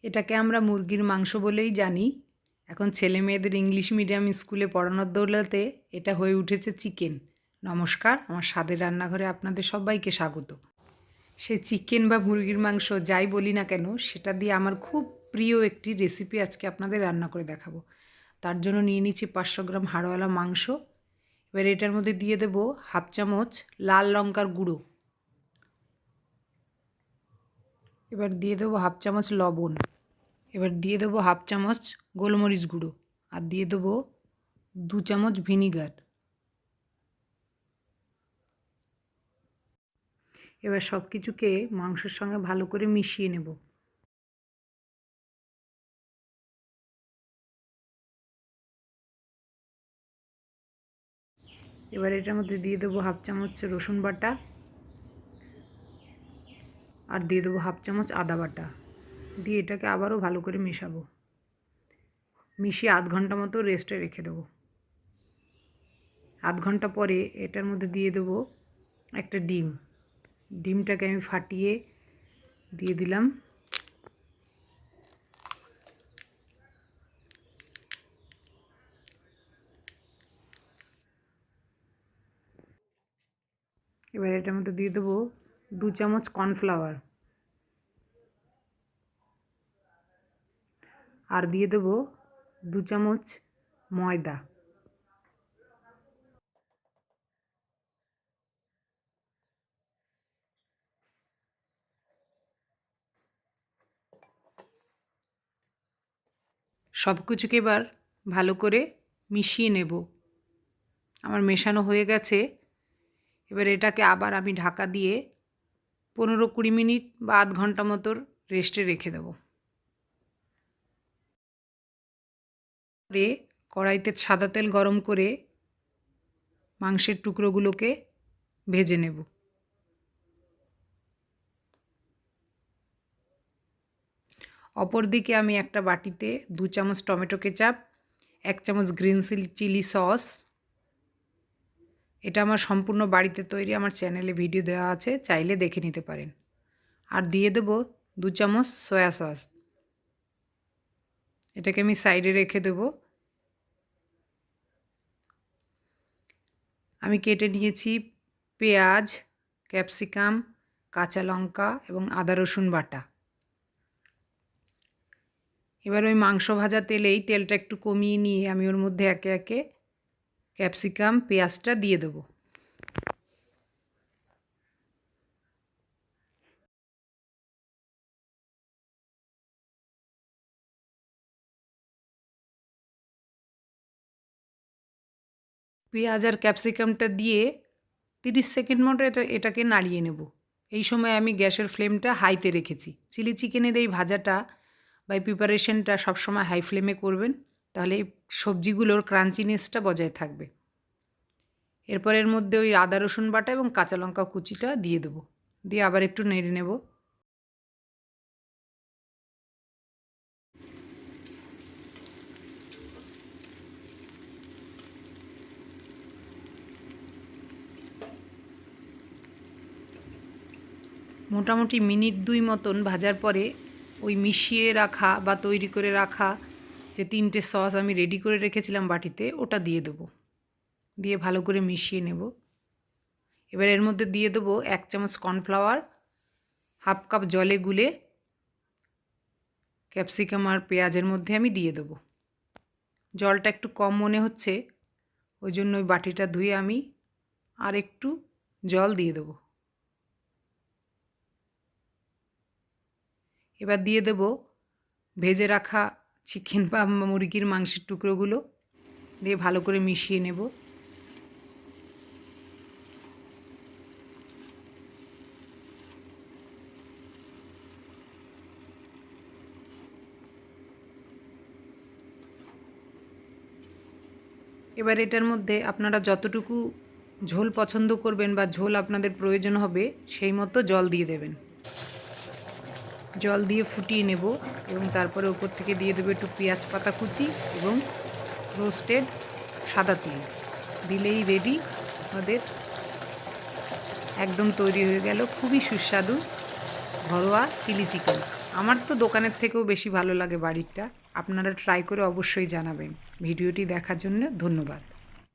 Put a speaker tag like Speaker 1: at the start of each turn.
Speaker 1: এটাকে আমরা মুরগির মাংস বলেই জানি। এখন ছেলে মেয়েদের ইংলিশ মিডিয়াম স্কুলে পড়ানোর দৌলতে এটা হয়ে উঠেছে চিকেন। নমস্কার, আমার স্বাদের রান্নাঘরে আপনাদের সবাইকে স্বাগত। সে চিকেন বা মুরগির মাংস যাই বলি না কেন, সেটা দিয়ে আমার খুব প্রিয় একটি রেসিপি আজকে আপনাদের রান্না করে দেখাবো। তার জন্য নিয়ে নিচ্ছি 500 গ্রাম হাড়ওয়ালা মাংস। এবার এটার মধ্যে দিয়ে দেব হাফ চামচ লাল লঙ্কার গুঁড়ো। এবার দিয়ে দেবো হাফ চামচ লবণ। এবার দিয়ে দেবো হাফ চামচ গোলমরিচ গুঁড়ো, আর দিয়ে দেবো 2 চামচ ভিনিগার। এবার সব কিছুকে মাংসের সঙ্গে ভালো করে মিশিয়ে নেব। এবার এটার মধ্যে দিয়ে দেবো হাফ চামচ রসুন বাটা, আর দিয়ে দেবো হাফ চামচ আদা বাটা। দিয়ে এটাকে আবারও ভালো করে মেশাবো। মিশিয়ে আধ ঘন্টা মতো রেস্টে রেখে দেবো। আধ ঘন্টা পরে এটার মধ্যে দিয়ে দেবো একটা ডিম। ডিমটাকে আমি ফাটিয়ে দিয়ে দিলাম। এবার এটার মধ্যে দিয়ে দেবো 2 চামচ কর্নফ্লাওয়ার, আর দিয়ে দেবো 2 চামচ ময়দা। সব কিছুকে এবার ভালো করে মিশিয়ে নেব। আমার মেশানো হয়ে গেছে। এবার এটাকে আবার আমি ঢাকা দিয়ে 15-20 মিনিট বা আধ ঘন্টা মতো রেস্টে রেখে দেব। কড়াইতে সাদা তেল গরম করে মাংসের টুকরোগুলোকে ভেজে নেব। অপরদিকে আমি একটা বাটিতে 2 চামচ টমেটো কেচাপ, 1 চামচ গ্রিন চিলি সস, এটা আমার সম্পূর্ণ বাড়িতে তৈরি, আমার চ্যানেলে ভিডিও দেওয়া আছে, চাইলে দেখে নিতে পারেন। আর দিয়ে দেব 2 চামচ সয়া সস। এটাকে আমি সাইডে রেখে দেব। আমি কেটে নিয়েছি পেঁয়াজ, ক্যাপসিকাম, কাঁচা লঙ্কা এবং আদা রসুন বাটা। এবার ওই মাংস ভাজা তেলেই তেলটা একটু কমিয়ে নিয়ে আমি ওর মধ্যে একে একে ক্যাপসিকাম, পেঁয়াজটা দিয়ে দেবো। পেঁয়াজ আর ক্যাপসিকামটা দিয়ে 30 সেকেন্ড মতো এটাকে নাড়িয়ে নেব। এই সময় আমি গ্যাসের ফ্লেমটা হাইতে রেখেছি। চিলি চিকেনের এই ভাজাটা বা এই প্রিপারেশনটা সবসময় হাই ফ্লেমে করবেন, তাহলে এই সবজিগুলোর ক্রাঞ্চিনেসটা বজায় থাকবে। এরপর এর মধ্যে ওই আদা রসুন বাটা এবং কাঁচা লঙ্কা কুচিটা দিয়ে দেবো। দিয়ে আবার একটু নেড়ে নেব। মোটামুটি মিনিট 2 মতন ভাজার পরে ওই মিশিয়ে রাখা বা তৈরি করে রাখা যে 3টে সস আমি রেডি করে রেখেছিলাম বাটিতে, ওটা দিয়ে দেবো। দিয়ে ভালো করে মিশিয়ে নেব। এবার এর মধ্যে দিয়ে দেবো 1 চামচ কর্নফ্লাওয়ার, হাফ কাপ জলে গুলে ক্যাপসিকাম আর পেঁয়াজের মধ্যে আমি দিয়ে দেবো। জলটা একটু কম মনে হচ্ছে, ওই জন্য ওই বাটিটা ধুয়ে আমি আর একটু জল দিয়ে দেবো। এবার দিয়ে দেবো ভেজে রাখা চিকেন বা মুরগির মাংসের টুকরোগুলো, দিয়ে ভালো করে মিশিয়ে নেব। এবার এটার মধ্যে আপনারা যতটুকু ঝোল পছন্দ করবেন বা ঝোল আপনাদের প্রয়োজন হবে সেই মতো জল দিয়ে দেবেন। জল দিয়ে ফুটিয়ে নেব এবং তারপরে উপর থেকে দিয়ে দেবো একটু পেঁয়াজ পাতা কুচি এবং রোস্টেড সাদা তিল। দিলেই রেডি আমাদের, একদম তৈরি হয়ে গেল খুবই সুস্বাদু ঘরোয়া চিলি চিকেন। আমার তো দোকানের থেকেও বেশি ভালো লাগে বাড়িরটা। আপনারা ট্রাই করে অবশ্যই জানাবেন। ভিডিওটি দেখার জন্য ধন্যবাদ।